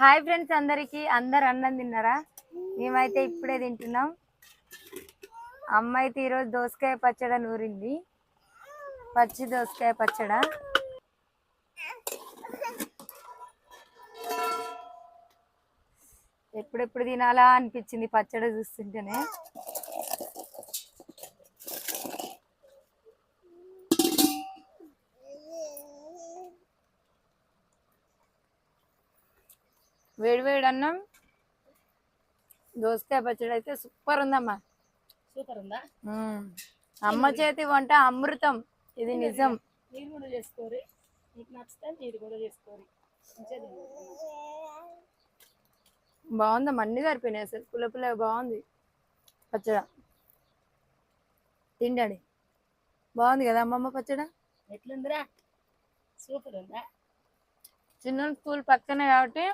Hi friends, అందరు అన్నం తిన్నారా? మేమైతే ఇప్పుడే తింటున్నాం. అమ్మ అయితే ఈరోజు దోసకాయ పచ్చడి నూరింది, పచ్చి దోసకాయ పచ్చడ. ఎప్పుడెప్పుడు తినాలా అనిపించింది పచ్చడి చూస్తుంటేనే. వేడి వేడి అన్నం, దోసకాయ పచ్చడి అయితే సూపర్ ఉందమ్మా. సూపర్ ఉందా? అమ్మ చేతి వంట అమృతం, ఇది నిజం. మీరు కూడా చేసుకోరి, మీకు నచ్చితే మీరు కూడా చేసుకోరి. బాగుందమ్మా, అన్ని సరిపోయినాయి. అసలు పుల్ల పుల్ల బాగుంది పచ్చడ. తిండండి, బాగుంది కదా అమ్మమ్మ పచ్చడ. ఎట్లుందిరా? సూపర్ ఉందా? చిన్న స్కూల్ పక్కనే కాబట్టి